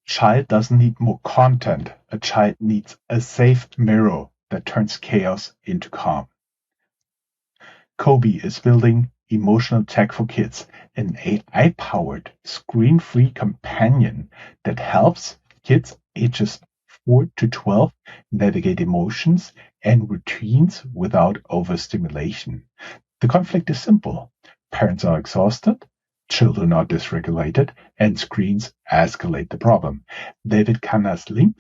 child doesn't need more content. A child needs a safe mirror that turns chaos into calm. COBY is building emotional tech for kids, an AI-powered, screen-free companion that helps kids ages 4 to 12 navigate emotions and routines without overstimulation. The conflict is simple. Parents are exhausted, children are dysregulated, and screens escalate the problem. David Cañadas Link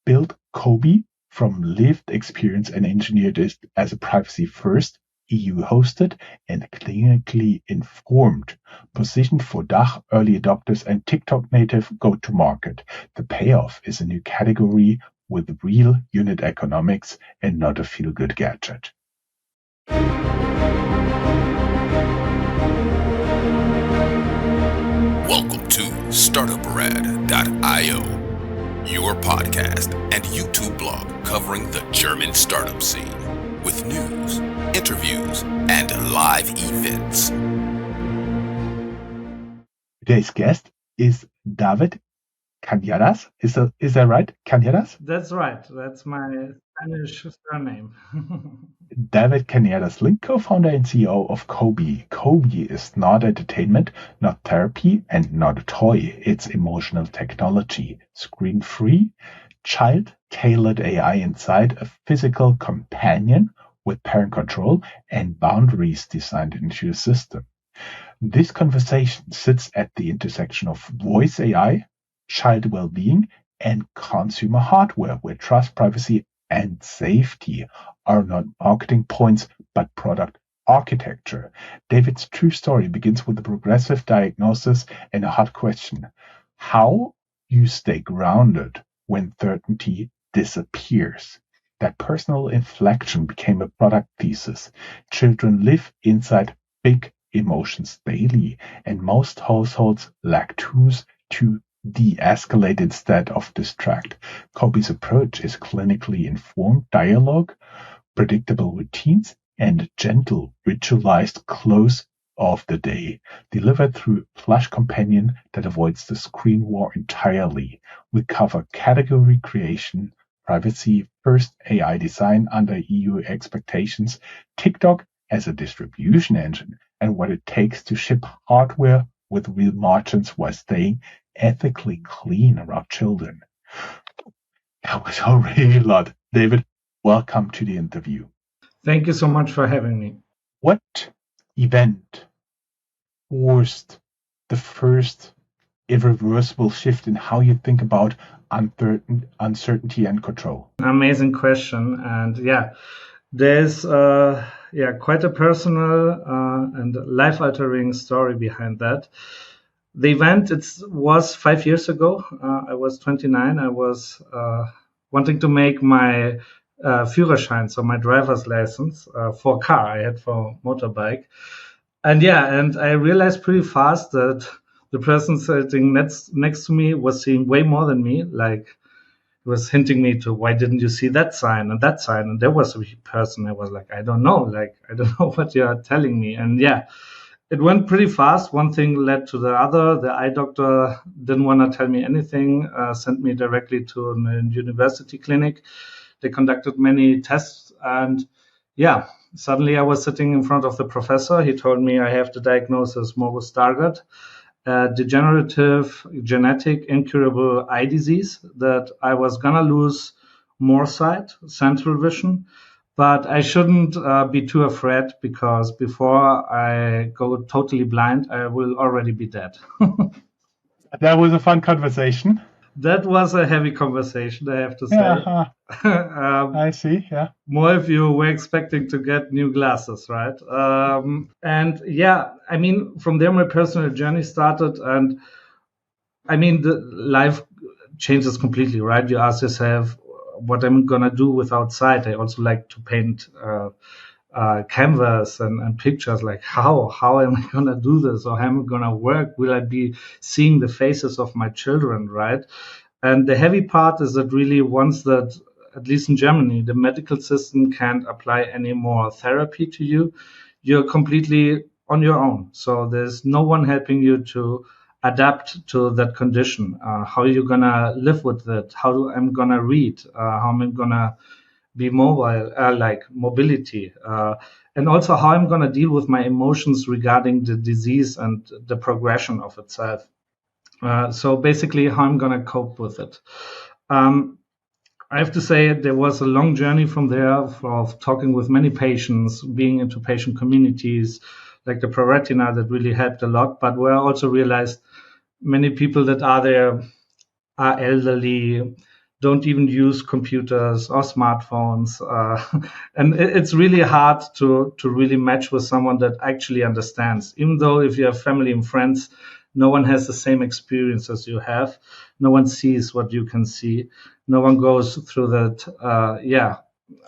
built COBY from lived experience and engineered it as a privacy-first, EU-hosted, and clinically informed, positioned for DACH early adopters and TikTok native go-to-market. The payoff is a new category with real unit economics and not a feel-good gadget. Welcome to Startuprad.io, your podcast and YouTube blog covering the German startup scene with news, interviews, and live events. Today's guest is David Cañadas. Is that right? Cañadas? That's right. That's my Spanish surname. David Cañadas Link, co-founder and CEO of COBY. COBY is not entertainment, not therapy, and not a toy. It's emotional technology, screen-free, child-tailored AI inside a physical companion with parent control and boundaries designed into a system. This conversation sits at the intersection of voice AI, child well-being, and consumer hardware, where trust, privacy, and safety are not marketing points, but product architecture. David's true story begins with a progressive diagnosis and a hard question: how you stay grounded when certainty disappears. That personal inflection became a product thesis. Children live inside big emotions daily, and most households lack tools to de-escalate instead of distract. COBY's approach is clinically informed dialogue, predictable routines, and a gentle, ritualized close of the day, delivered through a plush companion that avoids the screen war entirely. We cover category creation, privacy, first AI design under EU expectations, TikTok as a distribution engine, and what it takes to ship hardware with real margins while staying ethically clean around children. That was already a lot. David, welcome to the interview. Thank you so much for having me. What event forced the first irreversible shift in how you think about uncertainty and control? Amazing question. And there's quite a personal and life-altering story behind that. The event was 5 years ago. I was 29. I was wanting to make my Führerschein, so my driver's license for car. I had for motorbike. And I realized pretty fast that the person sitting next to me was seeing way more than me. Like, he was hinting me to, why didn't you see that sign and that sign? And there was a person. I was like, I don't know what you are telling me. And it went pretty fast. One thing led to the other. The eye doctor didn't want to tell me anything, sent me directly to a university clinic. They conducted many tests, and suddenly I was sitting in front of the professor. He told me I have the diagnosis morbus Stargardt, degenerative, genetic, incurable eye disease, that I was going to lose more sight, central vision, but I shouldn't be too afraid, because before I go totally blind, I will already be dead. That was a fun conversation. That was a heavy conversation, I have to say. I see, yeah. More if you were expecting to get new glasses, right? From there my personal journey started, and the life changes completely, right? You ask yourself, what am I gonna do without sight? I also like to paint canvas and pictures. Like, how am I gonna do this, or how am I gonna work? Will I be seeing the faces of my children, right? And the heavy part is that really, once that, at least in Germany, the medical system can't apply any more therapy to you, you're completely on your own. So there's no one helping you to adapt to that condition. How are you gonna live with it? How I'm gonna read? How am I gonna be mobile, like mobility, and also how I'm gonna deal with my emotions regarding the disease and the progression of itself. So basically, how I'm gonna cope with it. I have to say there was a long journey from there of talking with many patients, being into patient communities like the ProRetina that really helped a lot. But where I also realized many people that are there are elderly, don't even use computers or smartphones. And it's really hard to really match with someone that actually understands. Even though if you have family and friends, no one has the same experience as you have. No one sees what you can see. No one goes through that,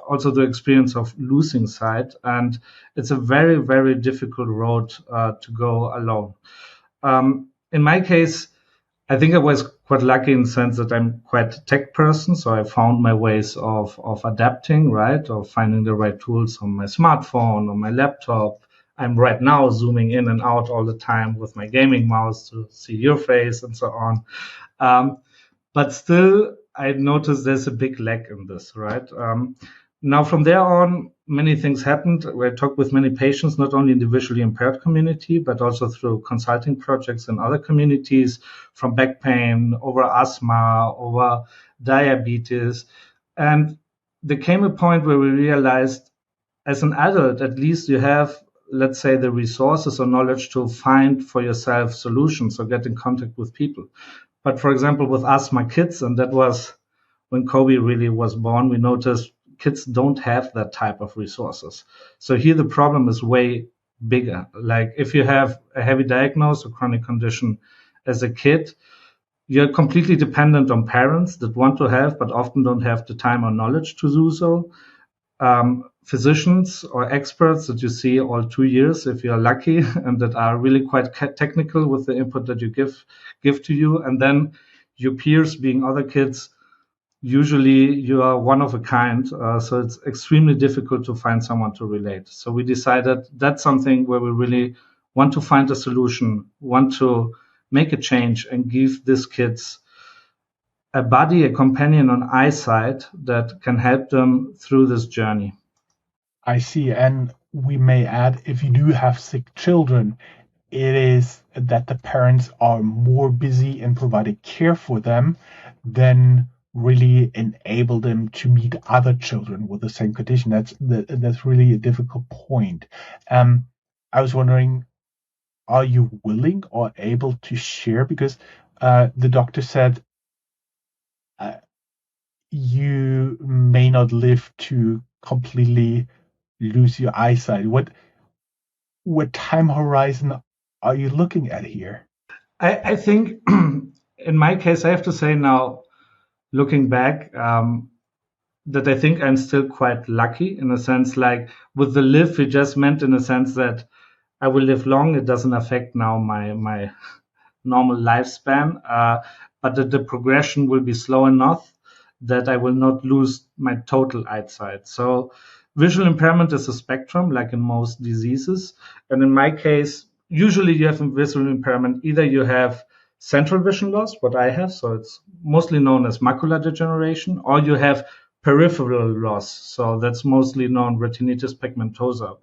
also the experience of losing sight. And it's a very, very difficult road to go alone. In my case, I think I was quite lucky in the sense that I'm quite a tech person. So I found my ways of adapting, right? Of finding the right tools on my smartphone, on my laptop. I'm right now zooming in and out all the time with my gaming mouse to see your face and so on. But still, I noticed there's a big lack in this, right? Now, from there on, many things happened. I talked with many patients, not only in the visually impaired community, but also through consulting projects in other communities, from back pain, over asthma, over diabetes. And there came a point where we realized, as an adult, at least you have, let's say, the resources or knowledge to find for yourself solutions or get in contact with people. But for example, with asthma kids, and that was when COBY really was born, we noticed kids don't have that type of resources. So here the problem is way bigger. Like if you have a heavy diagnosis or chronic condition as a kid, you're completely dependent on parents that want to have, but often don't have the time or knowledge to do so. Physicians or experts that you see all 2 years, if you're lucky, and that are really quite technical with the input that you give to you. And then your peers being other kids, usually you are one of a kind. So it's extremely difficult to find someone to relate. So we decided that's something where we really want to find a solution, want to make a change and give these kids a buddy, a companion on eyesight that can help them through this journey. I see. And we may add, if you do have sick children, it is that the parents are more busy in providing care for them than really enable them to meet other children with the same condition. That's really a difficult point. I was wondering, are you willing or able to share? Because the doctor said you may not live to completely lose your eyesight. What time horizon are you looking at here? I think in my case, I have to say now, looking back, that I think I'm still quite lucky in a sense, like with the live, it just meant in a sense that I will live long. It doesn't affect now my normal lifespan, but that the progression will be slow enough that I will not lose my total eyesight. So visual impairment is a spectrum, like in most diseases. And in my case, usually you have a visual impairment. Either you have central vision loss, what I have, so it's mostly known as macular degeneration, or you have peripheral loss. So that's mostly known retinitis pigmentosa.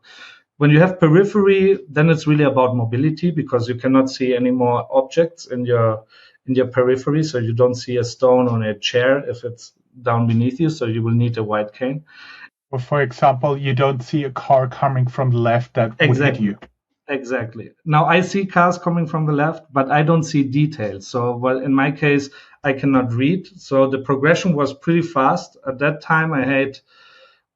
When you have periphery, then it's really about mobility because you cannot see any more objects in your periphery. So you don't see a stone on a chair if it's down beneath you. So you will need a wide cane. Or for example, you don't see a car coming from the left that would hit you. Exactly. Now I see cars coming from the left, but I don't see details. So, well, in my case, I cannot read. So the progression was pretty fast. At that time,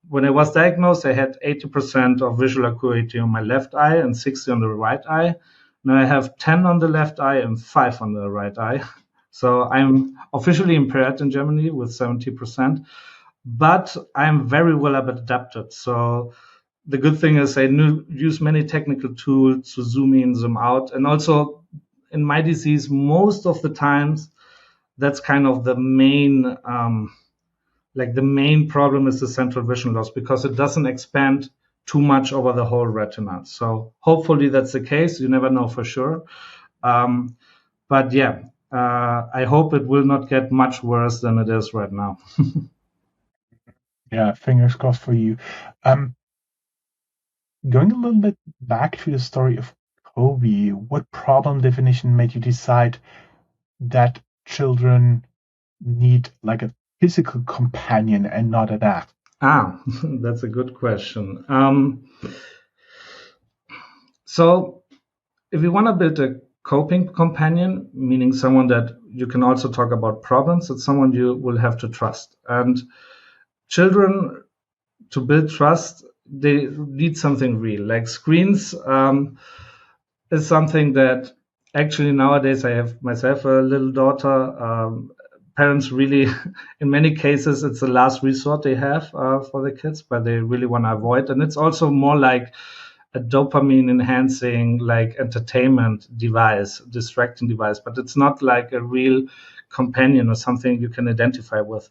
when I was diagnosed, I had 80% of visual acuity on my left eye and 60 on the right eye. Now I have 10 on the left eye and 5 on the right eye. So I'm officially impaired in Germany with 70%, but I'm very well adapted. So the good thing is I use many technical tools to zoom in, zoom out. And also in my disease, most of the times, that's kind of the main, the main problem is the central vision loss because it doesn't expand too much over the whole retina. So hopefully that's the case. You never know for sure. But yeah, I hope it will not get much worse than it is right now. Yeah, fingers crossed for you. Going a little bit back to the story of COBY, what problem definition made you decide that children need like a physical companion and not an app? That's a good question. So if you want to build a coping companion, meaning someone that you can also talk about problems, it's someone you will have to trust. And children, to build trust, they need something real. Like screens is something that actually nowadays I have myself a little daughter. Parents really, in many cases, it's the last resort they have for the kids, but they really want to avoid. And it's also more like a dopamine enhancing, like entertainment device, distracting device, but it's not like a real companion or something you can identify with.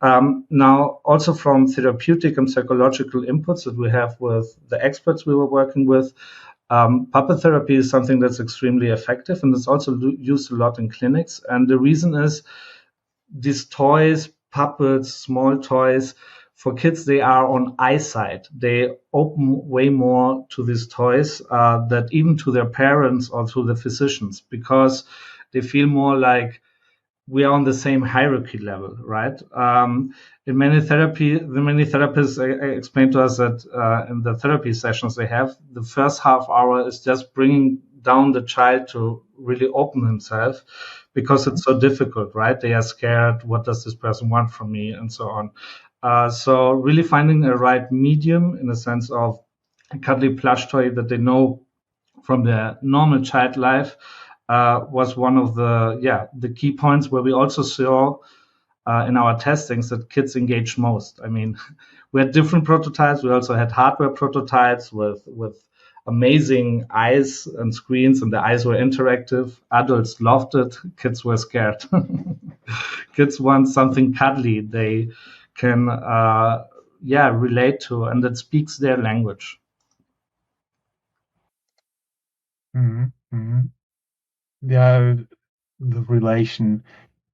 Now, also from therapeutic and psychological inputs that we have with the experts we were working with, puppet therapy is something that's extremely effective, and it's also used a lot in clinics. And the reason is these toys, puppets, small toys, for kids, they are on eyesight. They open way more to these toys than even to their parents or to the physicians, because they feel more like we are on the same hierarchy level, right? In many therapists explain to us that in the therapy sessions they have, the first half hour is just bringing down the child to really open himself, because it's so difficult, right? They are scared. What does this person want from me, and so on. So really finding a right medium in the sense of a cuddly plush toy that they know from their normal child life was one of the key points where we also saw in our testings that kids engaged most. I mean, we had different prototypes. We also had hardware prototypes with amazing eyes and screens, and the eyes were interactive. Adults loved it. Kids were scared. Kids want something cuddly they can relate to, and that speaks their language. Mm-hmm. Mm-hmm. Yeah, the relation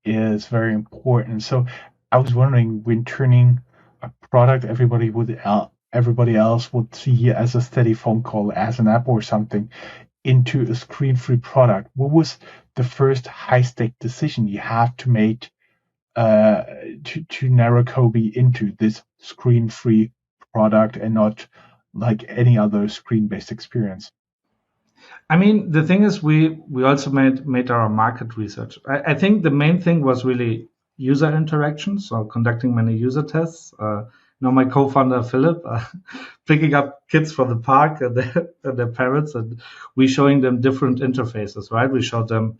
is very important. So I was wondering, when turning a product everybody else would see as a steady phone call, as an app or something, into a screen-free product, what was the first high-stake decision you have to make to narrow COBY into this screen-free product and not like any other screen-based experience? I mean, the thing is, we also made our market research. I think the main thing was really user interaction, so conducting many user tests. My co-founder Philip, picking up kids from the park and their parents, and we showing them different interfaces. Right? We showed them,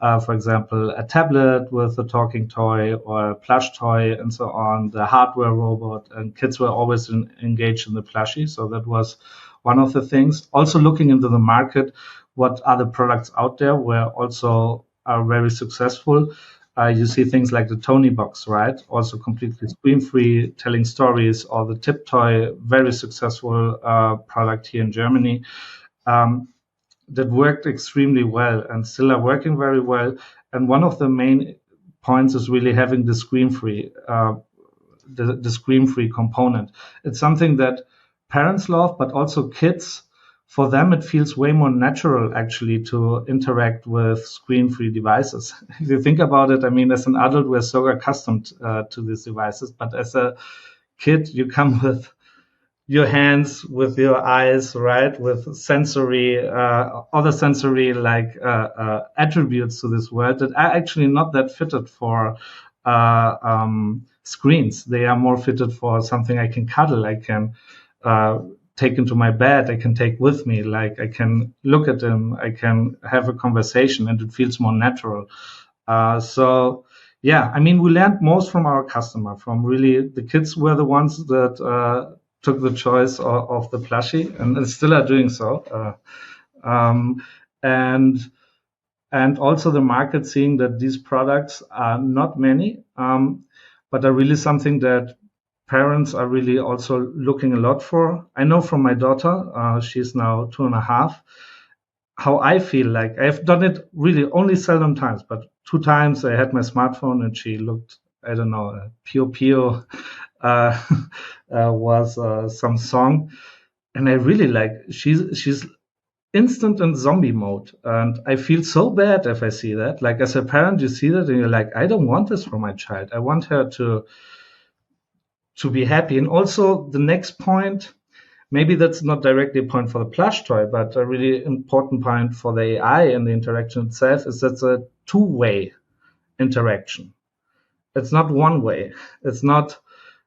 for example, a tablet with a talking toy or a plush toy, and so on. The hardware robot, and kids were always engaged in the plushie. So that was one of the things. Also looking into the market, what other products out there were also are very successful. You see things like the Toniebox, right? Also completely screen-free, telling stories, or the Tiptoi, very successful product here in Germany, that worked extremely well and still are working very well. And one of the main points is really having the screen-free, the screen-free component. It's something that parents love, but also kids. For them, it feels way more natural actually to interact with screen-free devices. If you think about it, I mean, as an adult, we're so accustomed to these devices, but as a kid, you come with your hands, with your eyes, right, with sensory, other sensory like attributes to this world that are actually not that fitted for screens. They are more fitted for something I can cuddle, I can take into my bed, I can take with me, like I can look at them, I can have a conversation, and it feels more natural. I mean, we learned most from our customer, from really the kids were the ones that took the choice of the plushie, and still are doing so. And also the market seeing that these products are not many, but are really something that parents are really also looking a lot for. I know from my daughter, she's now 2.5. how I feel like. I've done it really only seldom times, but 2 times I had my smartphone and she looked, I don't know, Pio Pio uh, was some song. And I really like, she's instant in zombie mode. And I feel so bad if I see that. Like as a parent, you see that and you're like, I don't want this for my child. I want her to be happy. And also the next point, maybe that's not directly a point for the plush toy, but a really important point for the AI and the interaction itself is that's a two-way interaction. It's not one way. It's not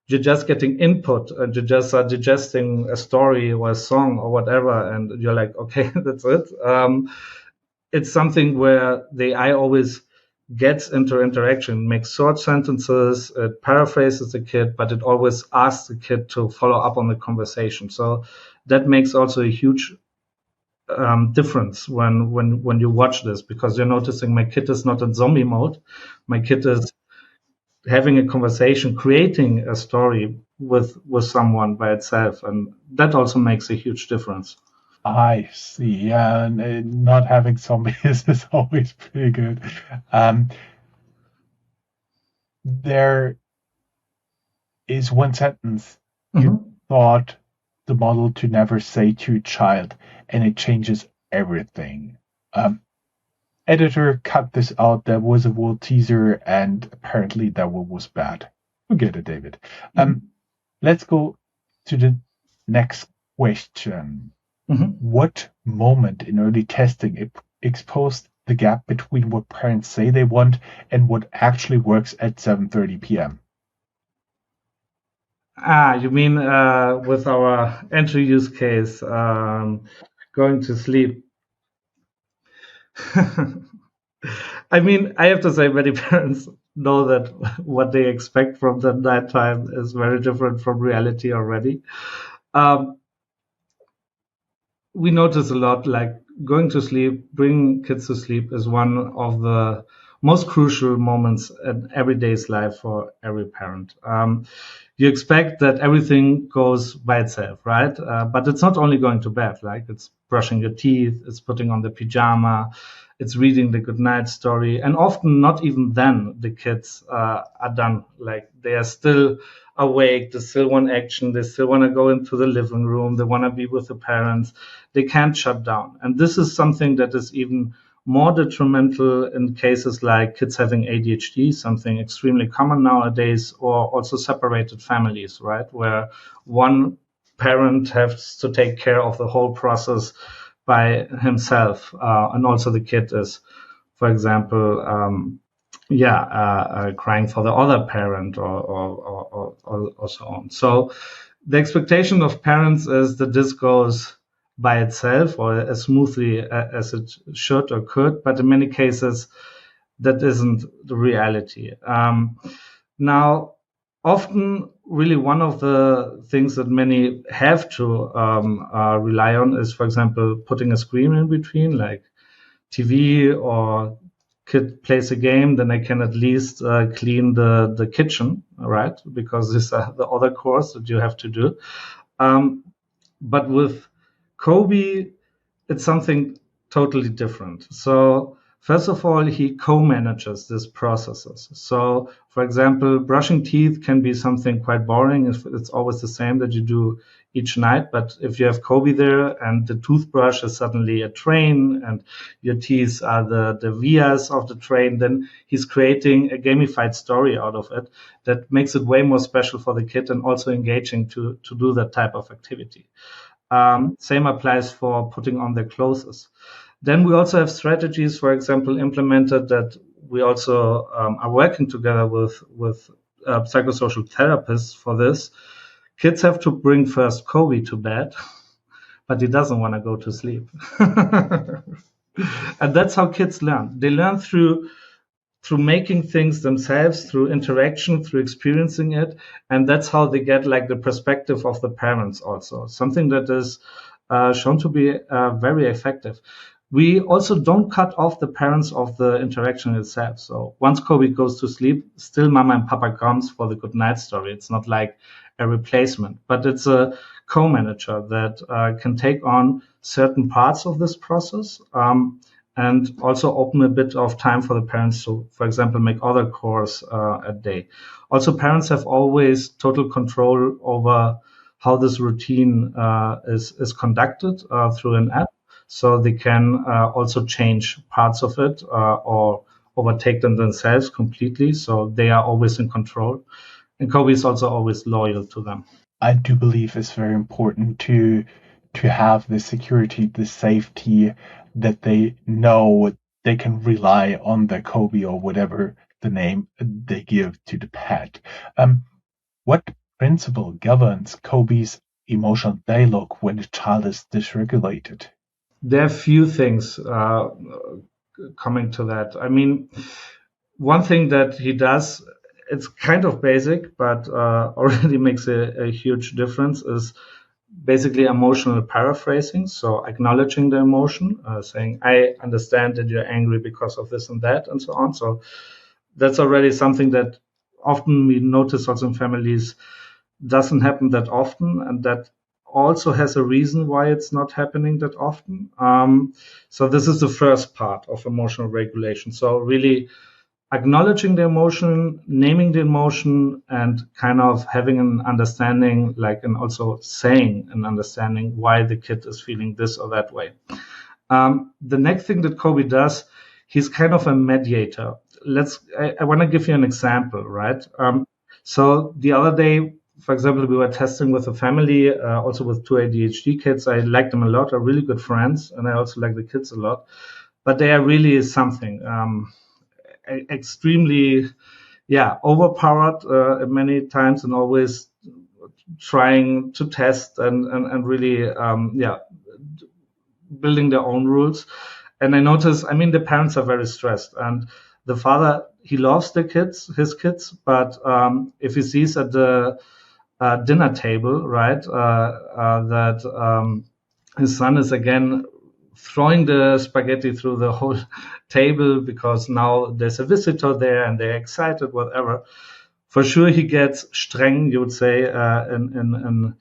you're just getting input and you just are digesting a story or a song or whatever, and you're like, okay, that's it. It's something where the AI always gets into interaction, makes short sentences, it paraphrases the kid, but it always asks the kid to follow up on the conversation. So that makes also a huge difference when you watch this, because you're noticing my kid is not in zombie mode. My kid is having a conversation, creating a story with someone by itself, and that also makes a huge difference. I see. Yeah, and not having zombies is always pretty good. There is one sentence you thought the model to never say to a child, and it changes everything. Editor, cut this out. That was a world teaser, and apparently that one was bad. Forget it, David. Let's go to the next question. What moment in early testing exposed the gap between what parents say they want and what actually works at 7:30 p.m.? You mean with our entry use case, going to sleep? I mean, I have to say, many parents know that what they expect from the nighttime is very different from reality already. We notice a lot, like going to sleep, bringing kids to sleep is one of the most crucial moments in every day's life for every parent. You expect that everything goes by itself, right? But it's not only going to bed, like it's brushing your teeth, it's putting on the pajama, it's reading the goodnight story. And often not even then the kids are done. Like they are still awake, they still want action, they still want to go into the living room, they want to be with the parents. They can't shut down. And this is something that is even more detrimental in cases like kids having ADHD, something extremely common nowadays, or also separated families, right? Where one parent has to take care of the whole process by himself. And also the kid is, for example, crying for the other parent or so on. So the expectation of parents is that this goes by itself or as smoothly as it should or could, but in many cases that isn't the reality. Now, often, really, one of the things that many have to rely on is, for example, putting a screen in between, like TV, or kid plays a game, then I can at least clean the kitchen, right? Because these are the other chores that you have to do. But with COBY, it's something totally different. So first of all, he co-manages these processes. So for example, brushing teeth can be something quite boring if it's always the same that you do each night. But if you have COBY there and the toothbrush is suddenly a train and your teeth are the vias of the train, then he's creating a gamified story out of it that makes it way more special for the kid and also engaging to do that type of activity. Same applies for putting on their clothes. Then we also have strategies, for example, implemented that we also are working together with psychosocial therapists for this. Kids have to bring first COBY to bed, but he doesn't want to go to sleep. And that's how kids learn. They learn through making things themselves, through interaction, through experiencing it. And that's how they get like the perspective of the parents also, something that is shown to be very effective. We also don't cut off the parents of the interaction itself. So once COBY goes to sleep, still mama and papa comes for the good night story. It's not like a replacement, but it's a co-manager that can take on certain parts of this process, and also open a bit of time for the parents to, for example, make other chores a day. Also, parents have always total control over how this routine is conducted through an app. So they can also change parts of it or overtake them themselves completely. So they are always in control. And COBY is also always loyal to them. I do believe it's very important to have the security, the safety, that they know they can rely on the COBY or whatever the name they give to the pet. What principle governs COBY's emotional dialogue when the child is dysregulated? There are few things coming to that. I mean, one thing that he does, it's kind of basic, but already makes a huge difference, is basically emotional paraphrasing. So acknowledging the emotion, saying, I understand that you're angry because of this and that, and so on. So that's already something that often we notice also in families doesn't happen that often, and that also has a reason why it's not happening that often. So this is the first part of emotional regulation. So really acknowledging the emotion, naming the emotion, and kind of having an understanding, and also saying an understanding why the kid is feeling this or that way. The next thing that COBY does, he's kind of a mediator. I want to give you an example, right? So the other day, for example, we were testing with a family, also with two ADHD kids. I like them a lot, are really good friends, and I also like the kids a lot. But they are really something. Extremely, overpowered many times, and always trying to test and really, building their own rules. And I notice, the parents are very stressed, and the father, he loves his kids, but if he sees at the dinner table, right, that his son is again throwing the spaghetti through the whole table because now there's a visitor there and they're excited, whatever. For sure, he gets streng, you would say, in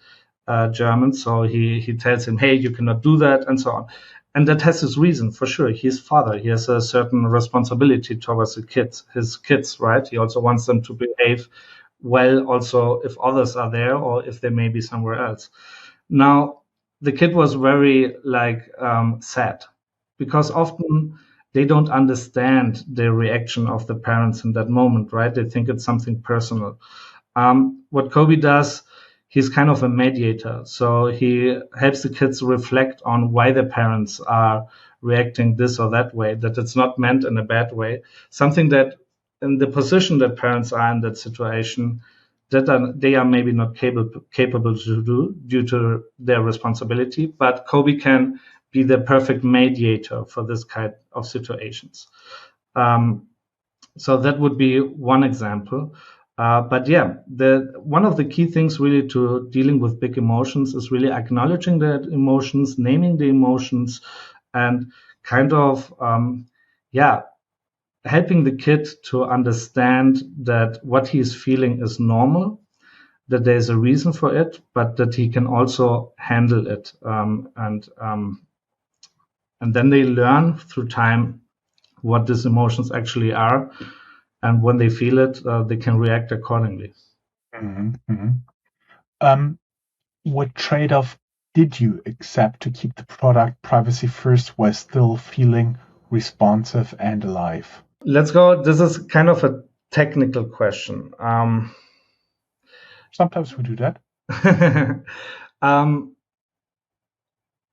German. So he tells him, hey, you cannot do that, and so on. And that has his reason, for sure. He's father. He has a certain responsibility towards his kids, right? He also wants them to behave well, also if others are there or if they may be somewhere else. Now, the kid was very sad, because often they don't understand the reaction of the parents in that moment, right? They think it's something personal. What COBY does, he's kind of a mediator. So he helps the kids reflect on why the parents are reacting this or that way, that it's not meant in a bad way. Something that in the position that parents are in that situation, that they are maybe not capable to do due to their responsibility, but COBY can be the perfect mediator for this kind of situations. So that would be one example. But yeah, one of the key things really to dealing with big emotions is really acknowledging the emotions, naming the emotions, and kind of, helping the kid to understand that what he is feeling is normal, that there's a reason for it, but that he can also handle it. And then they learn through time what these emotions actually are. And when they feel it, they can react accordingly. What trade-off did you accept to keep the product privacy first while still feeling responsive and alive? Let's go. This is kind of a technical question. Sometimes we do that.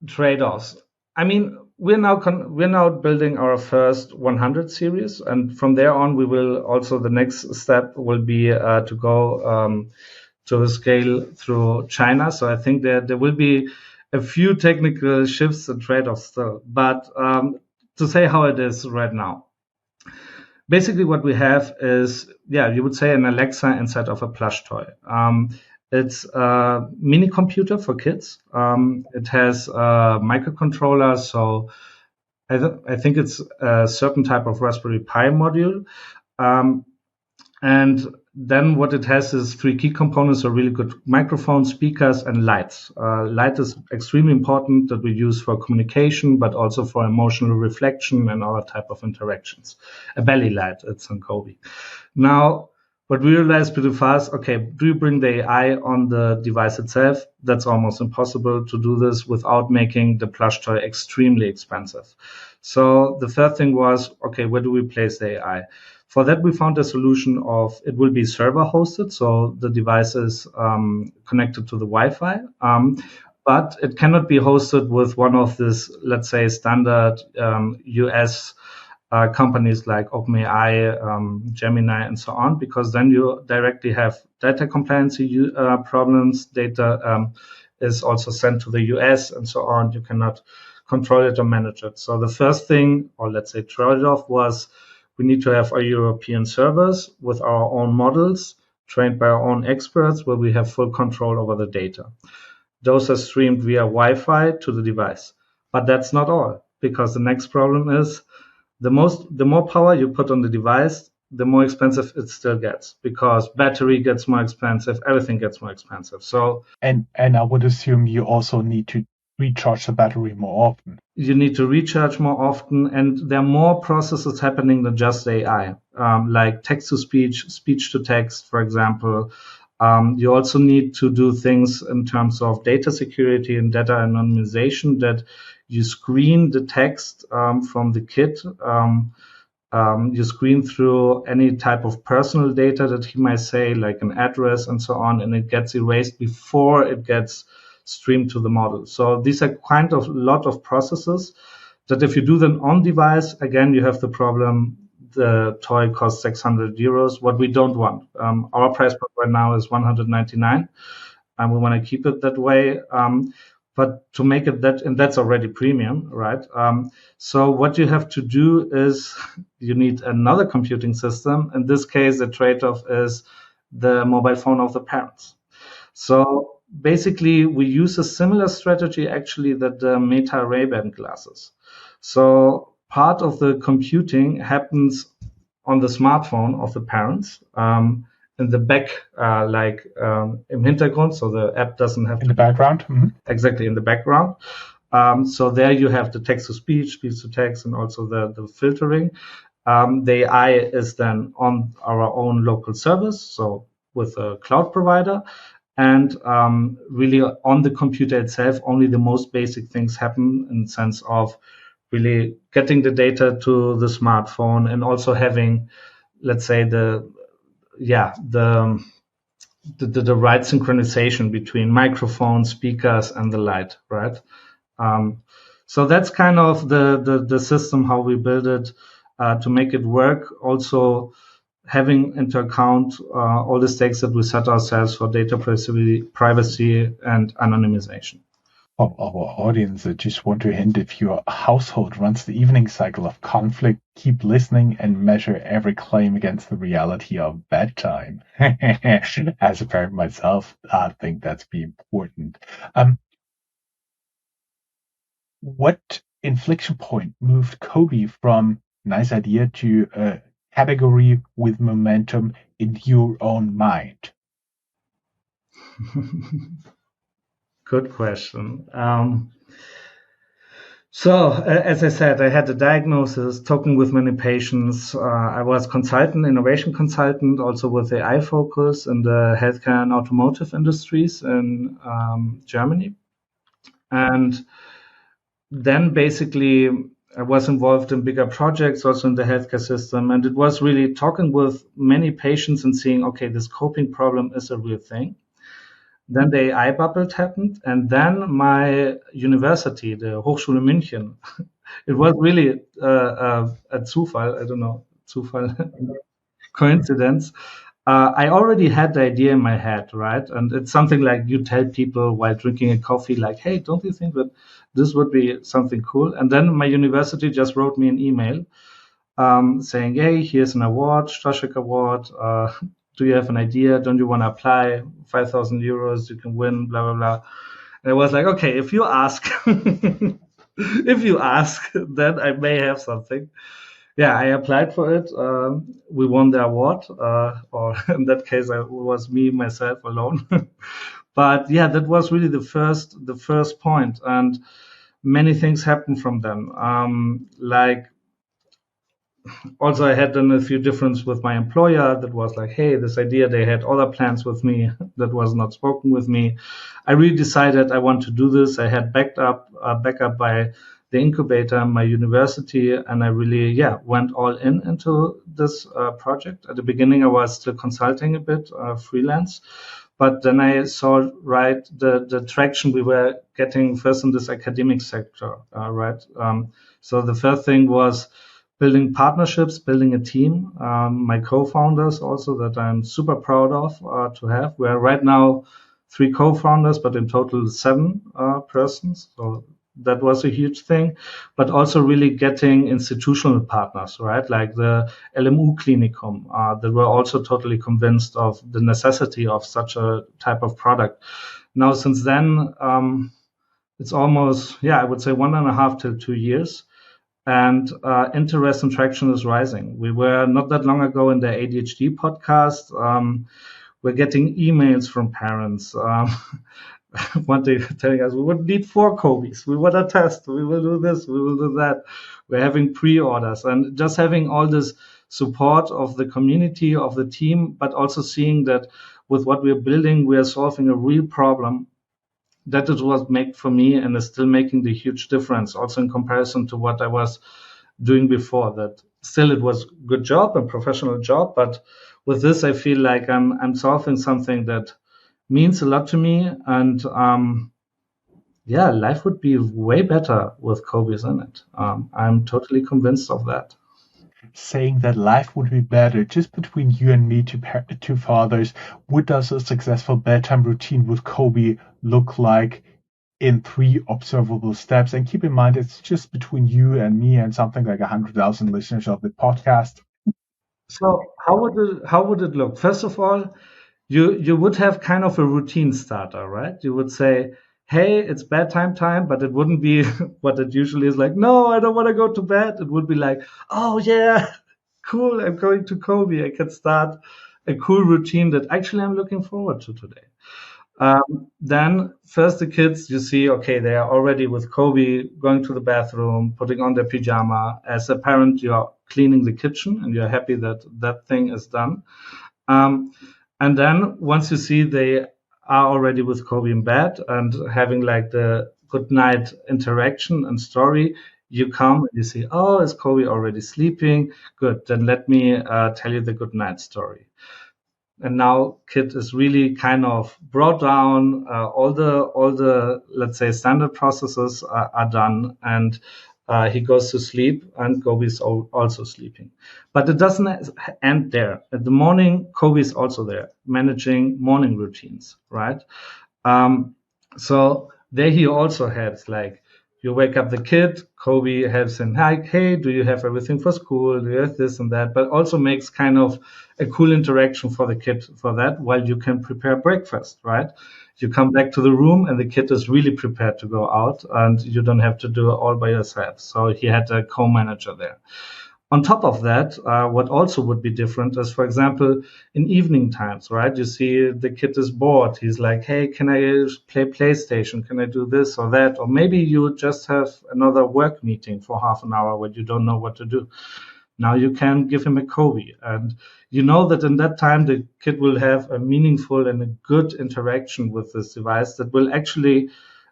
Trade-offs. We're now building our first 100 series, and from there on, we will also, the next step will be to go to scale through China. So I think there will be a few technical shifts and trade-offs still. But to say how it is right now, basically what we have is, you would say an Alexa inside of a plush toy. It's a mini computer for kids. It has a microcontroller, so I think it's a certain type of Raspberry Pi module. And then what it has is three key components: a really good microphone, speakers, and lights. Light is extremely important that we use for communication, but also for emotional reflection and other type of interactions. A belly light, it's in COBY. Now, what we realized pretty fast, okay, do you bring the AI on the device itself? That's almost impossible to do this without making the plush toy extremely expensive. So the third thing was, okay, where do we place the AI? For that, we found a solution of it will be server hosted, so the device is connected to the Wi-Fi, but it cannot be hosted with one of this, let's say, standard US companies like OpenAI, Gemini, and so on, because then you directly have data compliancy problems. Data is also sent to the US and so on. You cannot control it or manage it. So the first thing, or let's say trade-off, was we need to have our European servers with our own models trained by our own experts where we have full control over the data. Those are streamed via Wi-Fi to the device. But that's not all, because the next problem is the more power you put on the device, the more expensive it still gets, because battery gets more expensive, everything gets more expensive. So And I would assume you also need to recharge the battery more often. you need to recharge more often, and there are more processes happening than just AI, like text to speech, speech to text, for example. You also need to do things in terms of data security and data anonymization, that you screen the text from the kit. You screen through any type of personal data that he might say, like an address and so on, and it gets erased before it gets streamed to the model. So these are kind of a lot of processes that if you do them on device, again, you have the problem. The toy costs 600 euros, what we don't want. Our price point right now is 199, and we want to keep it that way. But to make it that, and that's already premium, right? So what you have to do is you need another computing system. In this case, the trade-off is the mobile phone of the parents. So basically, we use a similar strategy actually that the Meta Ray-Ban glasses. So part of the computing happens on the smartphone of the parents. In the back, im Hintergrund, so the app doesn't have in the background. Exactly, in the background. So there you have the text to speech, speech to text, and also the filtering. The AI is then on our own local service, so with a cloud provider. And really on the computer itself, only the most basic things happen in the sense of really getting the data to the smartphone and also having, let's say, the right synchronization between microphone, speakers, and the light, right? So that's kind of the system, how we build it to make it work. Also having into account all the stakes that we set ourselves for data privacy and anonymization. For our audience, I just want to hint, if your household runs the evening cycle of conflict, keep listening and measure every claim against the reality of bedtime. As a parent myself, I think that's be important. What inflection point moved COBY from nice idea to a category with momentum in your own mind? Good question. So, as I said, I had a diagnosis, talking with many patients. I was innovation consultant, also with AI focus in the healthcare and automotive industries in Germany. And then basically I was involved in bigger projects also in the healthcare system. And it was really talking with many patients and seeing, okay, this coping problem is a real thing. Then the AI bubble happened, and then my university, the Hochschule München, it was really a Zufall, I don't know, coincidence. I already had the idea in my head, right? And it's something like you tell people while drinking a coffee, like, hey, don't you think that this would be something cool? And then my university just wrote me an email saying, hey, here's an award, Staszek Award. Do you have an idea? Don't you want to apply? 5,000 euros, you can win, blah, blah, blah. And I was like, okay, if you ask, then I may have something. yeah, I applied for it. We won the award, or in that case, it was me myself alone. But yeah, that was really the first point, and many things happened from then. Like also I had done a few differences with my employer that was like, hey, this idea, they had other plans with me that was not spoken with me. I really decided I want to do this. I had backup by the incubator, my university, and I really, went all into this project. At the beginning, I was still consulting a bit, freelance, but then I saw the traction we were getting first in this academic sector, right. So the first thing was building partnerships, building a team. My co-founders also that I'm super proud of to have. We're right now 3 co-founders, but in total 7 persons. So that was a huge thing, but also really getting institutional partners, right? Like the LMU Klinikum, that were also totally convinced of the necessity of such a type of product. Now, since then, it's almost, I would say 1.5 to 2 years, and interest and traction is rising. We were not that long ago in the ADHD podcast. We're getting emails from parents wanting telling us we would need 4 COBYs. We want to test. We will do this. We will do that. We're having pre-orders and just having all this support of the community of the team, but also seeing that with what we're building, we are solving a real problem. That is what made for me and is still making the huge difference also in comparison to what I was doing before. That still it was good job and professional job, but with this I feel like I'm solving something that means a lot to me, and life would be way better with COBYs in it. I'm totally convinced of that. Saying that life would be better just between you and me, two fathers. What does a successful bedtime routine with COBY look like in 3 observable steps? And keep in mind, it's just between you and me and something like 100,000 listeners of the podcast. So how would it look? First of all, you would have kind of a routine starter, right? You would say, "Hey, it's bedtime time," but it wouldn't be what it usually is like. No, I don't want to go to bed. It would be like, "Oh yeah, cool, I'm going to COBY. I can start a cool routine that actually I'm looking forward to today." Then first the kids, you see, okay, they are already with COBY, going to the bathroom, putting on their pajama. As a parent, you are cleaning the kitchen and you're happy that that thing is done. Um, and then once you see they are already with COBY in bed and having like the good night interaction and story, you come and you see, oh, is COBY already sleeping? Good. Then let me tell you the good night story. And now Kit is really kind of brought down. All the let's say standard processes are done, and he goes to sleep, and COBY is also sleeping. But it doesn't end there. At the morning, COBY is also there, managing morning routines, right? Um, so there he also has like you wake up the kid, COBY helps him, like, hey, do you have everything for school? Do you have this and that? But also makes kind of a cool interaction for the kid for that while you can prepare breakfast, right? You come back to the room and the kid is really prepared to go out and you don't have to do it all by yourself. So he had a co-manager there. On top of that, what also would be different is, for example, in evening times, right? You see the kid is bored. He's like, hey, can I play PlayStation? Can I do this or that? Or maybe you just have another work meeting for half an hour where you don't know what to do. Now you can give him a COBY. And you know that in that time, the kid will have a meaningful and a good interaction with this device that will actually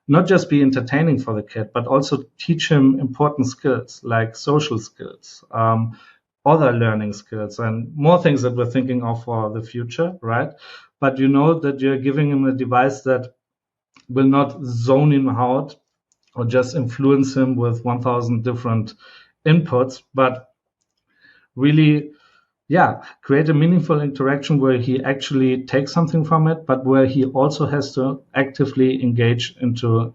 not just be entertaining for the kid, but also teach him important skills like social skills, other learning skills, and more things that we're thinking of for the future, right? But you know that you're giving him a device that will not zone him out or just influence him with 1,000 different inputs, but really create a meaningful interaction where he actually takes something from it, but where he also has to actively engage into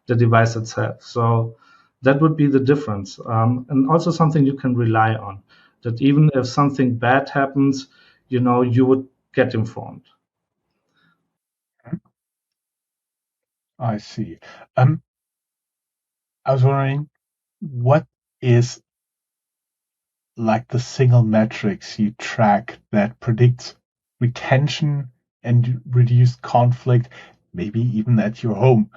the device itself. So that would be the difference, and also something you can rely on. That even if something bad happens, you would get informed. I see. I was wondering, what is like the single metrics you track that predicts retention and reduced conflict, maybe even at your home?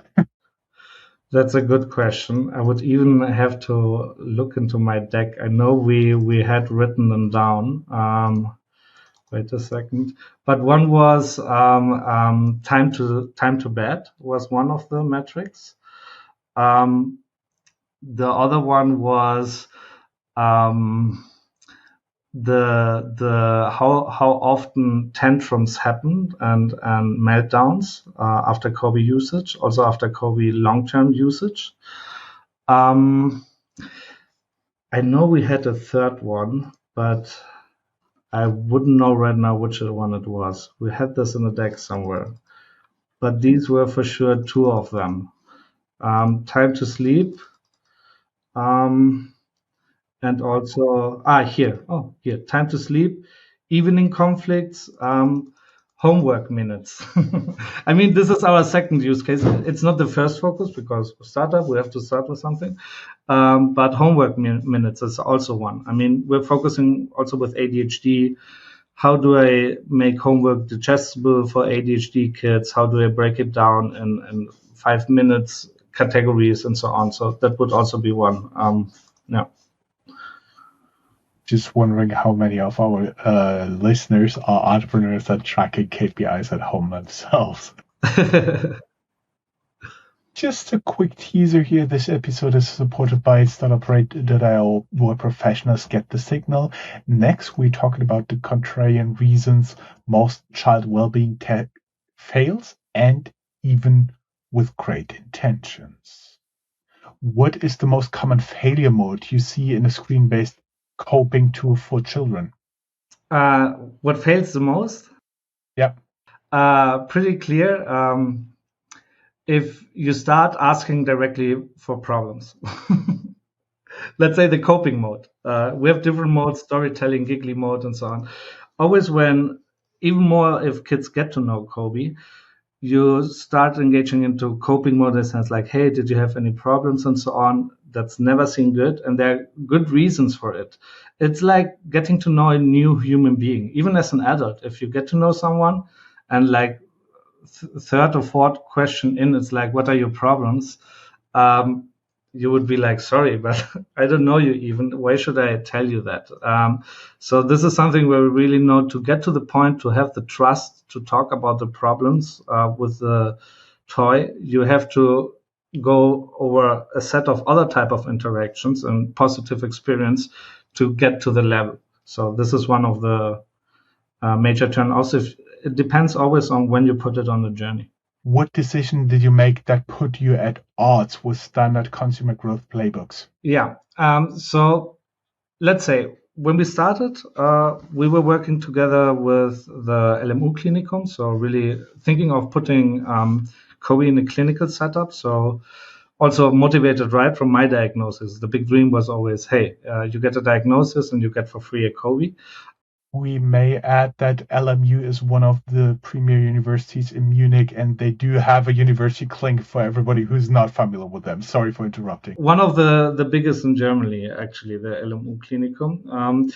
That's a good question. I would even have to look into my deck. I know we had written them down. Wait a second. But one was time to bed was one of the metrics. The other one was um, the how often tantrums happen and meltdowns after COBY usage, also after COBY long-term usage. I know we had a third one, but I wouldn't know right now which one it was. We had this in the deck somewhere, but these were for sure two of them. Time to sleep, um, and also here, time to sleep, evening conflicts, homework minutes. I mean, this is our second use case. It's not the first focus because startup, we have to start with something. But homework minutes is also one. I mean, we're focusing also with ADHD. How do I make homework digestible for ADHD kids? How do I break it down in 5 minutes categories and so on? So that would also be one. Yeah. Just wondering how many of our listeners are entrepreneurs that tracking KPIs at home themselves. Just a quick teaser here. This episode is supported by Startuprad.io, where professionals get the signal. Next, we're talking about the contrarian reasons most child well-being tech fails, and even with great intentions. What is the most common failure mode you see in a screen-based coping tool for children? What fails the most? Yeah. Pretty clear. If you start asking directly for problems. Let's say the coping mode. We have different modes, storytelling, giggly mode, and so on. Always even more if kids get to know COBY, you start engaging into coping mode in the sense like, hey, did you have any problems and so on? That's never seen good. And there are good reasons for it. It's like getting to know a new human being, even as an adult. If you get to know someone and like third or fourth question in, it's like, what are your problems? You would be like, sorry, but I don't know you even. Why should I tell you that? So this is something where we really know to get to the point, to have the trust to talk about the problems with the toy. You have to go over a set of other type of interactions and positive experience to get to the level. So this is one of the major turn. Also, it depends always on when you put it on the journey. What decision did you make that put you at odds with standard consumer growth playbooks? Yeah. So let's say when we started, we were working together with the LMU Klinikum. So really thinking of putting COBY in a clinical setup. So also motivated right from my diagnosis. The big dream was always, hey, you get a diagnosis and you get for free a COBY. We may add that LMU is one of the premier universities in Munich, and they do have a university clinic for everybody who's not familiar with them. Sorry for interrupting. One of the biggest in Germany, actually, the LMU Klinikum.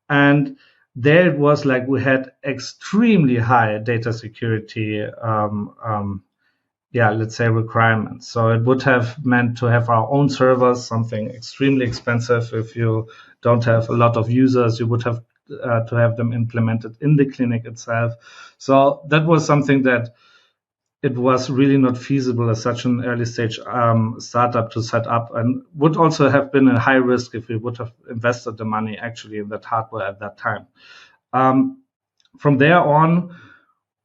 And there it was like we had extremely high data security, let's say requirements. So it would have meant to have our own servers, something extremely expensive. If you don't have a lot of users, you would have to have them implemented in the clinic itself. So that was something that it was really not feasible as such an early stage startup to set up, and would also have been a high risk if we would have invested the money actually in that hardware at that time. From there on,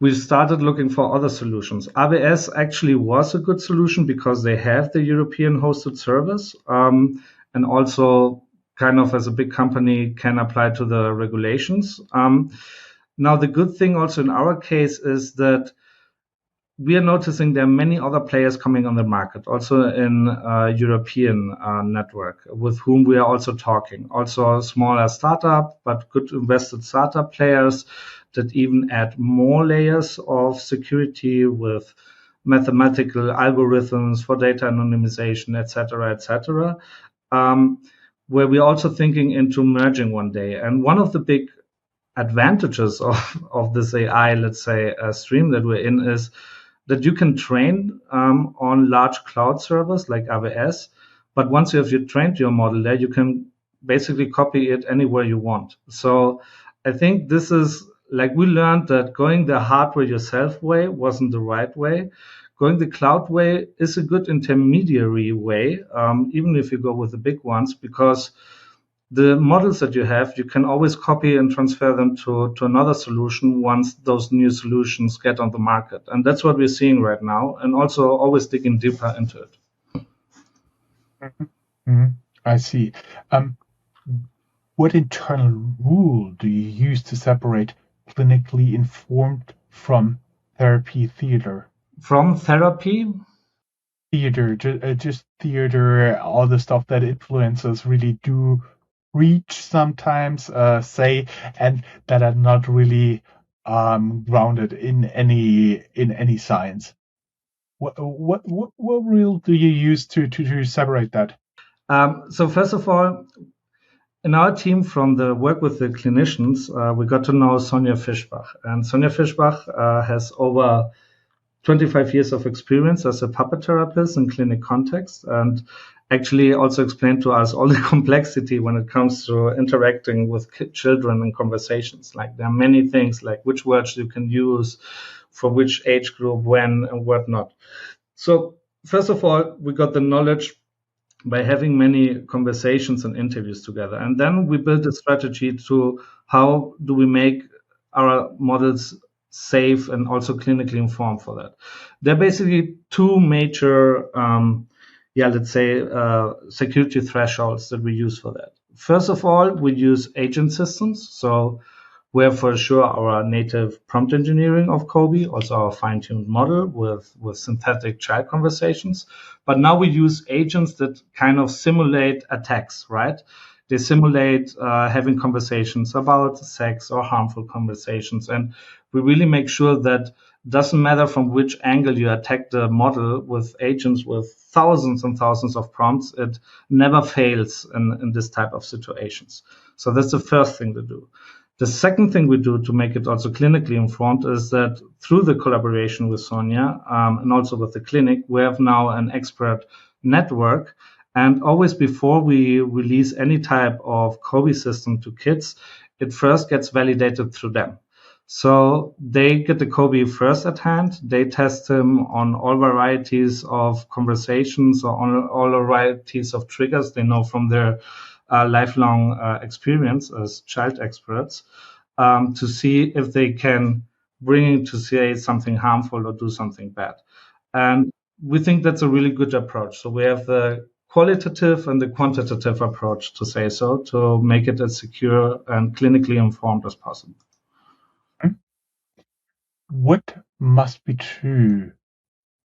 we started looking for other solutions. AWS actually was a good solution because they have the European hosted servers, and also kind of as a big company can apply to the regulations. Now, the good thing also in our case is that we are noticing there are many other players coming on the market, also in European network, with whom we are also talking. Also a smaller startup, but good invested startup players that even add more layers of security with mathematical algorithms for data anonymization, etc., etc. where we're also thinking into merging one day. And one of the big advantages of this AI, let's say, stream that we're in is that you can train on large cloud servers like AWS. But once you trained your model there, you can basically copy it anywhere you want. So I think this is like we learned that going the hardware yourself way wasn't the right way. Going the cloud way is a good intermediary way, even if you go with the big ones, because the models that you have, you can always copy and transfer them to another solution once those new solutions get on the market. And that's what we're seeing right now, and also always digging deeper into it. Mm-hmm. I see. What internal rule do you use to separate clinically informed from therapy theater? From therapy? Theater, just theater, all the stuff that influencers really do reach sometimes, say, and that are not really grounded in any science. What rule do you use to separate that? So first of all, in our team, from the work with the clinicians, we got to know Sonja Fischbach. And Sonja Fischbach has over 25 years of experience as a puppet therapist in clinic context, and actually also explained to us all the complexity when it comes to interacting with children in conversations. Like there are many things, like which words you can use for which age group, when, and whatnot. So first of all, we got the knowledge by having many conversations and interviews together. And then we built a strategy to how do we make our models safe and also clinically informed for that. There are basically two major, let's say, security thresholds that we use for that. First of all, we use agent systems. So we have for sure our native prompt engineering of COBY, also our fine-tuned model with synthetic child conversations. But now we use agents that kind of simulate attacks, right? They simulate having conversations about sex or harmful conversations. And we really make sure that doesn't matter from which angle you attack the model with agents with thousands and thousands of prompts, it never fails in this type of situations. So that's the first thing to do. The second thing we do to make it also clinically informed is that through the collaboration with Sonja and also with the clinic, we have now an expert network. And always before we release any type of COBY system to kids, it first gets validated through them. So they get the COBY first at hand. They test him on all varieties of conversations or on all varieties of triggers they know from their lifelong experience as child experts to see if they can bring him to say something harmful or do something bad. And we think that's a really good approach. So we have the qualitative and the quantitative approach to say so, to make it as secure and clinically informed as possible. What must be true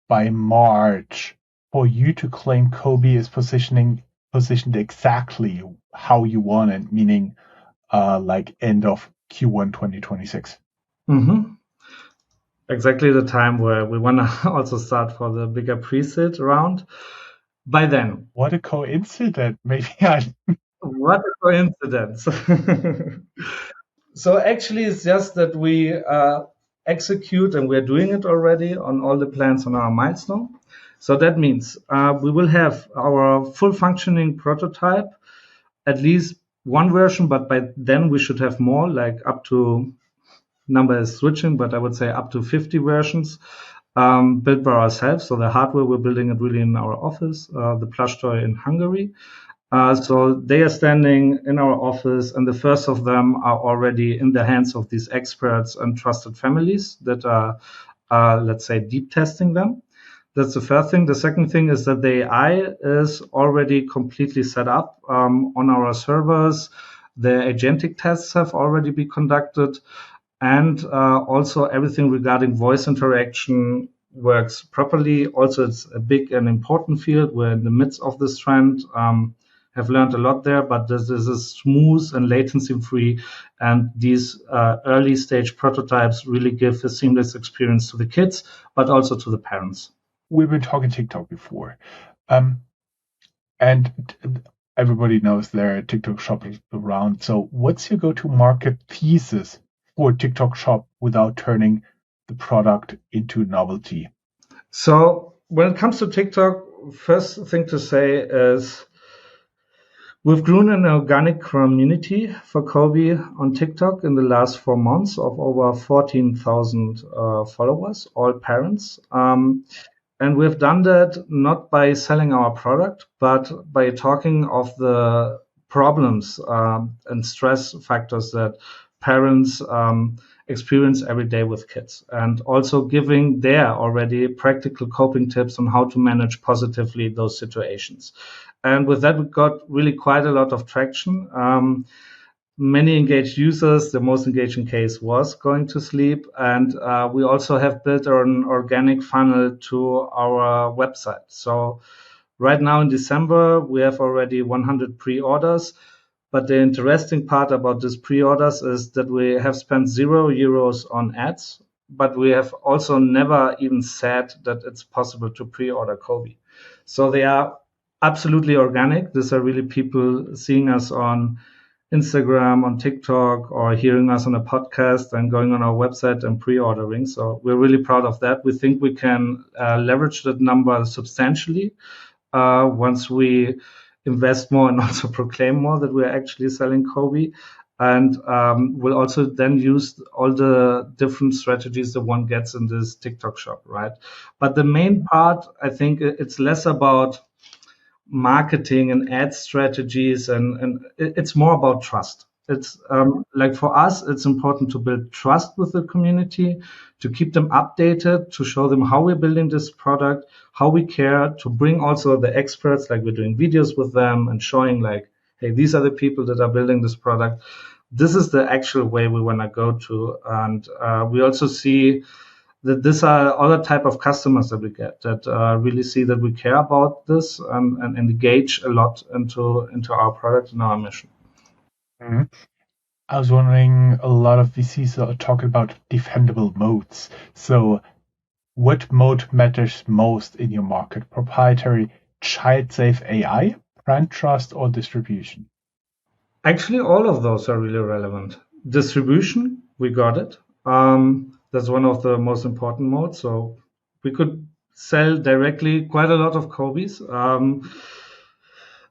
by March for you to claim COBY is positioned exactly how you want it, meaning like end of Q1 2026? Mm-hmm. Exactly the time where we want to also start for the bigger pre-seed round. By then. What a coincidence. What a coincidence. So actually, it's just that we execute, and we're doing it already on all the plans on our milestone. So that means we will have our full functioning prototype, at least one version, but by then we should have more, like up to, number is switching, but I would say up to 50 versions built by ourselves. So the hardware, we're building it really in our office, the plush toy in Hungary. So they are standing in our office, and the first of them are already in the hands of these experts and trusted families that are, let's say, deep testing them. That's the first thing. The second thing is that the AI is already completely set up on our servers. The agentic tests have already been conducted. And also everything regarding voice interaction works properly. Also, it's a big and important field. We're in the midst of this trend. Have learned a lot there, but this is smooth and latency free. And these early stage prototypes really give a seamless experience to the kids, but also to the parents. We've been talking TikTok before. And everybody knows there are TikTok shops around. So what's your go-to market thesis for TikTok shop without turning the product into novelty? So when it comes to TikTok, first thing to say is we've grown an organic community for COBY on TikTok in the last 4 months of over 14,000 followers, all parents. And we've done that not by selling our product, but by talking of the problems and stress factors that parents experience every day with kids, and also giving their already practical coping tips on how to manage positively those situations. And with that, we got really quite a lot of traction. Many engaged users. The most engaging case was going to sleep. And we also have built an organic funnel to our website. So right now in December, we have already 100 pre-orders. But the interesting part about these pre-orders is that we have spent €0 on ads, but we have also never even said that it's possible to pre-order COBY. So they are absolutely organic. These are really people seeing us on Instagram, on TikTok, or hearing us on a podcast and going on our website and pre-ordering. So we're really proud of that. We think we can leverage that number substantially once we invest more and also proclaim more that we're actually selling COBY. And we'll also then use all the different strategies that one gets in this TikTok shop, right? But the main part, I think it's less about marketing and ad strategies, and it's more about trust. It's like for us, it's important to build trust with the community, to keep them updated, to show them how we're building this product, how we care, to bring also the experts, like we're doing videos with them and showing like, hey, these are the people that are building this product. This is the actual way we want to go to. And we also see that these are other type of customers that we get that really see that we care about this and engage a lot into our product and our mission. Mhm. I was wondering, a lot of VCs are talking about defendable moats. So what moat matters most in your market? Proprietary child-safe AI, brand trust, or distribution? Actually, all of those are really relevant. Distribution, we got it. That's one of the most important modes. So we could sell directly quite a lot of COBYs.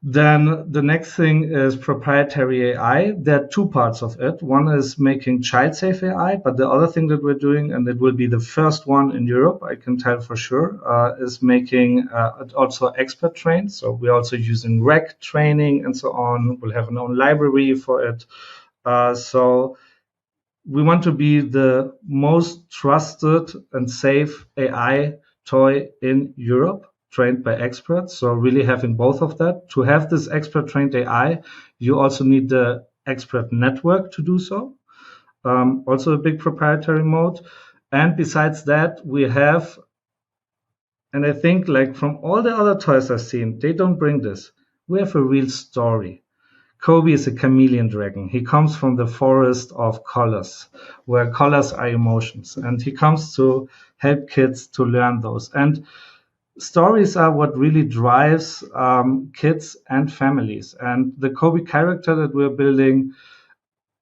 Then the next thing is proprietary AI. There are two parts of it. One is making child-safe AI, but the other thing that we're doing, and it will be the first one in Europe, I can tell for sure, is making also expert trained. So we're also using rec training and so on. We'll have an own library for it. So we want to be the most trusted and safe AI toy in Europe, trained by experts. So really having both of that. To have this expert trained AI, you also need the expert network to do so. Also a big proprietary mode. And besides that, we have, and I think like from all the other toys I've seen, they don't bring this. We have a real story. COBY is a chameleon dragon. He comes from the forest of colors, where colors are emotions. And he comes to help kids to learn those. And stories are what really drives kids and families. And the COBY character that we're building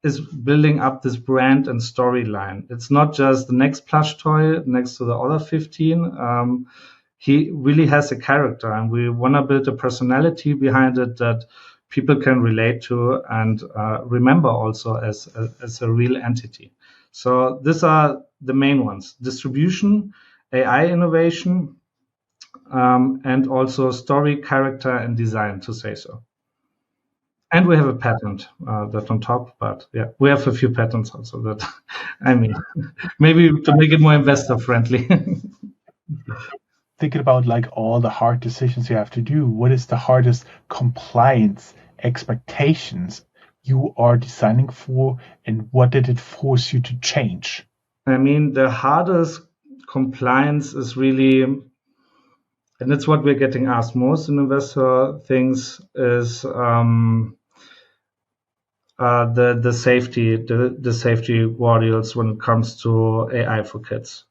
is building up this brand and storyline. It's not just the next plush toy next to the other 15. He really has a character, and we want to build a personality behind it that people can relate to and remember also as a real entity. So these are the main ones: distribution, AI innovation, and also story, character, and design, to say so. And we have a patent that on top, but yeah, we have a few patents also that, I mean, maybe to make it more investor friendly. Thinking about like all the hard decisions you have to do, what is the hardest compliance expectations you are designing for, and what did it force you to change? I mean, the hardest compliance is really, and it's what we're getting asked most in investor things, is the safety guardrails when it comes to AI for kids.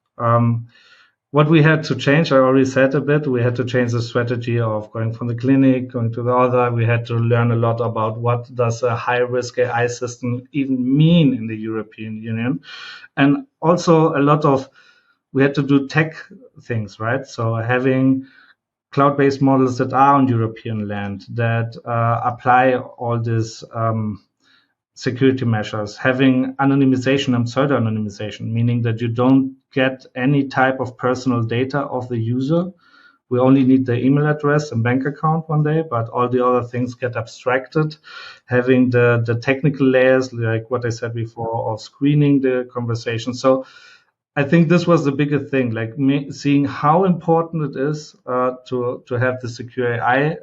what we had to change, I already said a bit, we had to change the strategy of going from the clinic, going to the other. We had to learn a lot about what does a high-risk AI system even mean in the European Union. And also we had to do tech things, right? So having cloud-based models that are on European land, that apply all these security measures, having anonymization and pseudo-anonymization, meaning that you don't get any type of personal data of the user. We only need the email address and bank account one day, but all the other things get abstracted. Having the technical layers, like what I said before, of screening the conversation. So I think this was the bigger thing, like seeing how important it is to have the secure AI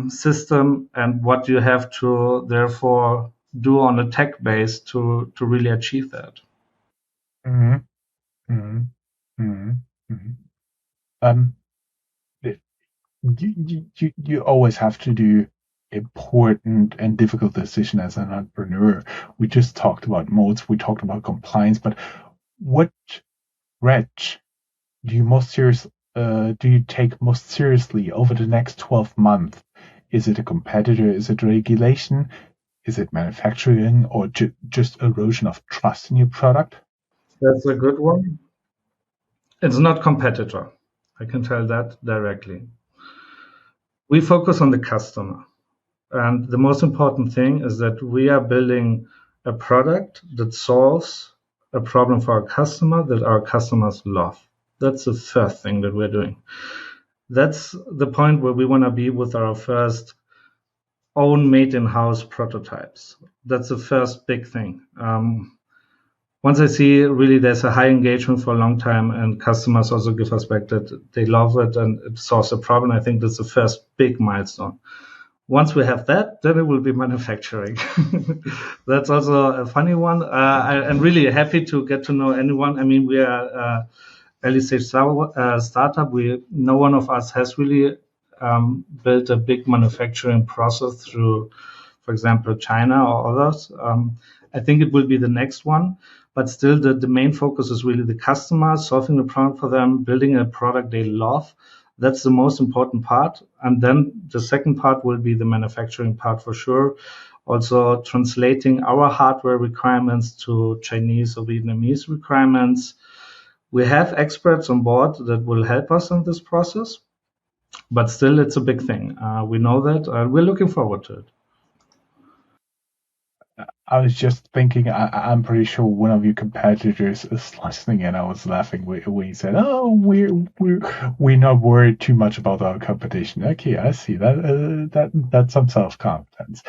system, and what you have to therefore do on a tech base to really achieve that. Mm-hmm. Mm-hmm. Mm-hmm. Mm-hmm. You always have to do important and difficult decision as an entrepreneur. We just talked about modes, we talked about compliance, but what threat do you take most seriously over the next 12 months? Is it a competitor? Is it regulation? Is it manufacturing, or just erosion of trust in your product? That's a good one. It's not competitor. I can tell that directly. We focus on the customer. And the most important thing is that we are building a product that solves a problem for our customer that our customers love. That's the first thing that we're doing. That's the point where we want to be with our first own made in-house prototypes. That's the first big thing. Once I see really there's a high engagement for a long time, and customers also give us back that they love it and it solves a problem, I think that's the first big milestone. Once we have that, then it will be manufacturing. That's also a funny one. I'm really happy to get to know anyone. I mean, we are early stage startup. No one of us has really built a big manufacturing process through, for example, China or others. I think it will be the next one. But still, the main focus is really the customer, solving the problem for them, building a product they love. That's the most important part. And then the second part will be the manufacturing part for sure. Also translating our hardware requirements to Chinese or Vietnamese requirements. We have experts on board that will help us in this process, but still it's a big thing. We know that, and we're looking forward to it. I was just thinking, I'm pretty sure one of your competitors is listening, and I was laughing when you said, "Oh, we're not worried too much about our competition." Okay, I see that. That's some self-confidence.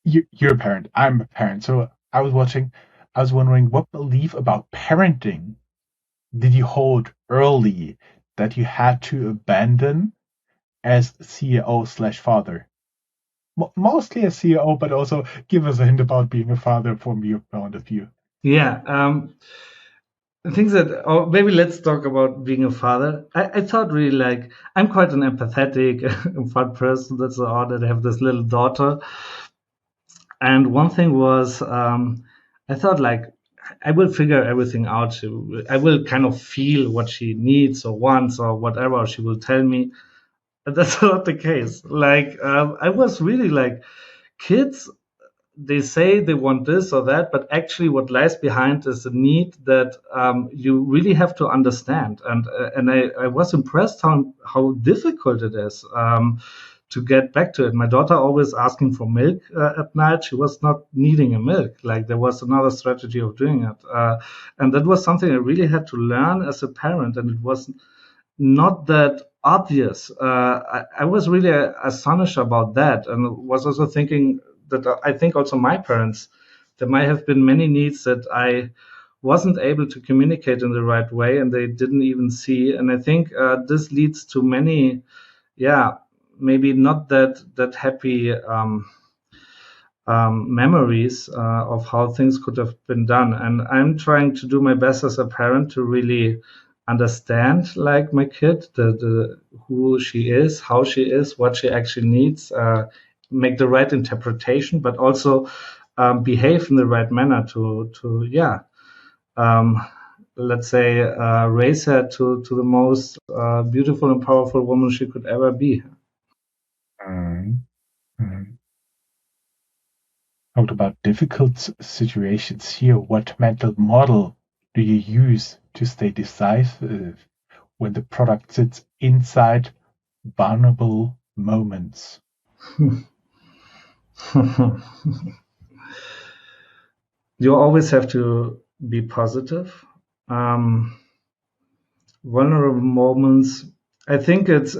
You're a parent. I'm a parent, so I was wondering, what belief about parenting did you hold early that you had to abandon as CEO/father? Mostly as CEO, but also give us a hint about being a father from your point of view. Yeah. Things that, or maybe let's talk about being a father. I thought really like, I'm quite an empathetic and fun person. That's odd that I have this little daughter. And one thing was, I thought like, I will figure everything out. I will kind of feel what she needs or wants or whatever she will tell me. But that's not the case. Like, I was really like, kids, they say they want this or that, but actually what lies behind is a need that you really have to understand. And I was impressed how difficult it is to get back to it. My daughter always asking for milk at night. She was not needing a milk. Like, there was another strategy of doing it. And that was something I really had to learn as a parent. And it was not that obvious. I was really astonished about that, and was also thinking that I think also my parents, there might have been many needs that I wasn't able to communicate in the right way, and they didn't even see. And I think this leads to many, maybe not that happy memories of how things could have been done. And I'm trying to do my best as a parent to really understand, like, my kid, who she is, how she is, what she actually needs, make the right interpretation, but also behave in the right manner to let's say, raise her to the most beautiful and powerful woman she could ever be. Mm-hmm. Talked about difficult situations here. What mental model do you use to stay decisive when the product sits inside vulnerable moments? You always have to be positive. Vulnerable moments, I think it's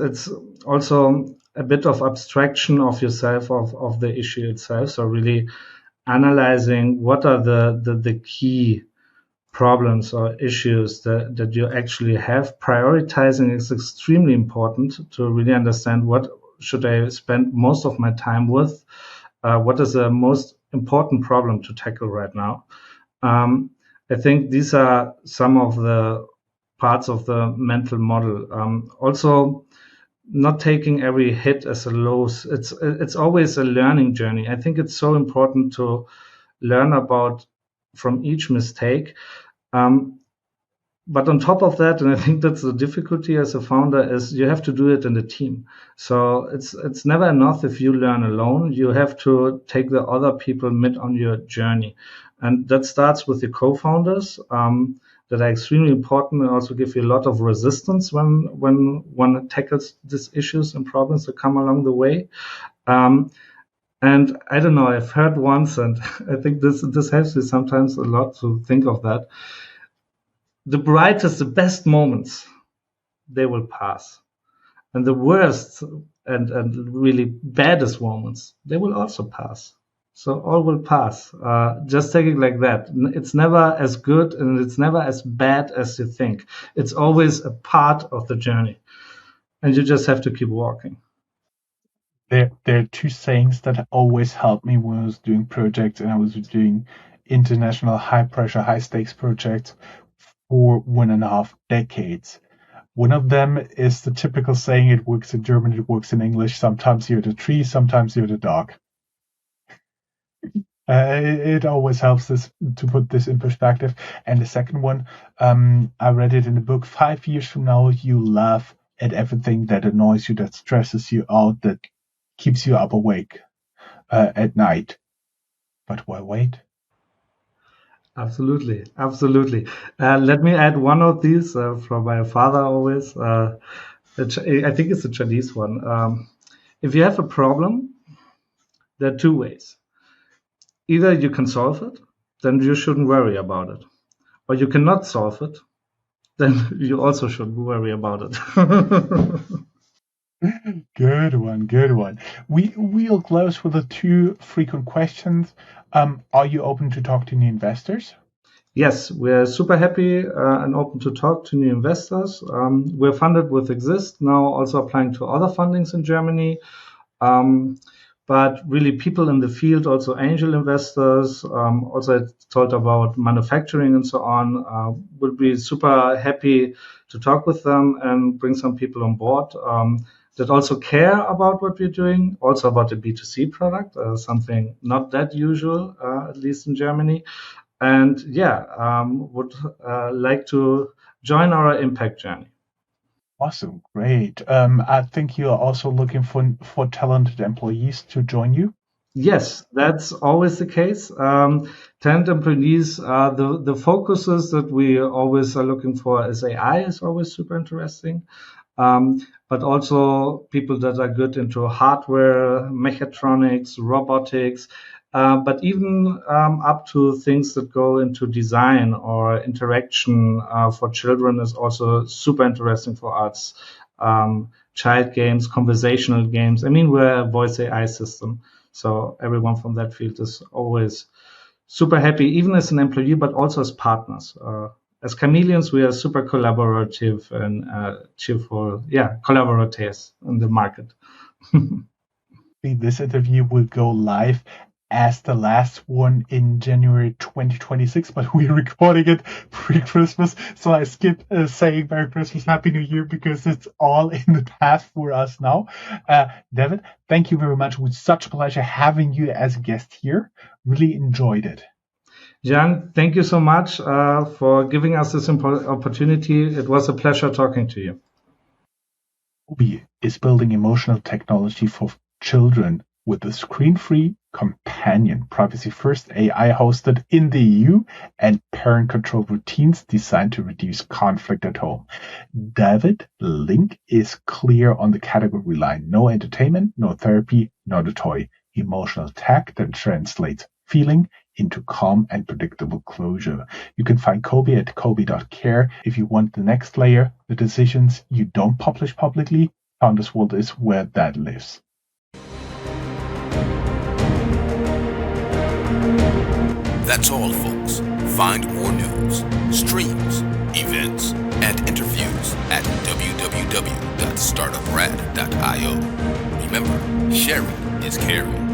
also a bit of abstraction of yourself, of the issue itself. So really analyzing what are the key problems or issues that you actually have. Prioritizing is extremely important to really understand what should I spend most of my time with, what is the most important problem to tackle right now. I think these are some of the parts of the mental model. Also, not taking every hit as a loss. It's always a learning journey. I think it's so important to learn about from each mistake. But on top of that, and I think that's the difficulty as a founder, is you have to do it in a team. So it's never enough if you learn alone. You have to take the other people mid on your journey, and that starts with the co-founders. That are extremely important and also give you a lot of resistance when one tackles these issues and problems that come along the way. And I don't know, I've heard once, and I think this helps me sometimes a lot to think of that. The brightest, the best moments, they will pass. And the worst and really baddest moments, they will also pass. So all will pass. Just take it like that. It's never as good and it's never as bad as you think. It's always a part of the journey. And you just have to keep walking. There are two sayings that always helped me when I was doing projects, and I was doing international high pressure, high stakes projects for 1.5 decades. One of them is the typical saying, it works in German, it works in English. Sometimes you're the tree, sometimes you're the dog. It always helps us to put this in perspective. And the second one, I read it in the book. 5 years from now, you laugh at everything that annoys you, that stresses you out, that keeps you up awake at night. But why wait? Absolutely. Absolutely. Let me add one of these from my father always. I think it's a Chinese one. If you have a problem, there are two ways. Either you can solve it, then you shouldn't worry about it. Or you cannot solve it, then you also shouldn't worry about it. Good one, good one. We'll close with the two frequent questions. Are you open to talk to new investors? Yes, we're super happy and open to talk to new investors. We're funded with Exist, now also applying to other fundings in Germany. But really people in the field, also angel investors, also I told about manufacturing and so on, would be super happy to talk with them and bring some people on board that also care about what we're doing, also about the B2C product, something not that usual, at least in Germany. And would like to join our impact journey. Awesome, great. I think you're also looking for talented employees to join you. Yes, that's always the case. Talent employees, the focuses that we always are looking for is AI is always super interesting. But also people that are good into hardware, mechatronics, robotics, but even up to things that go into design or interaction for children is also super interesting for us. Child games, conversational games. I mean, we're a voice AI system. So everyone from that field is always super happy, even as an employee, but also as partners. As chameleons, we are super collaborative and cheerful, collaborators in the market. This interview will go live as the last one in January 2026, but we're recording it pre-Christmas, so I skip saying Merry Christmas, Happy New Year, because it's all in the past for us now. David, thank you very much. It was such a pleasure having you as a guest here. Really enjoyed it. Jan, thank you so much for giving us this opportunity. It was a pleasure talking to you. COBY is building emotional technology for children with a screen-free companion, privacy-first AI hosted in the EU and parent-controlled routines designed to reduce conflict at home. David Link is clear on the category line. No entertainment, no therapy, not a toy. Emotional tech that translates feeling into calm and predictable closure. You can find COBY at COBY.care. If you want the next layer, the decisions you don't publish publicly, Founders World is where that lives. That's all, folks. Find more news, streams, events, and interviews at www.startuprad.io. Remember, sharing is caring.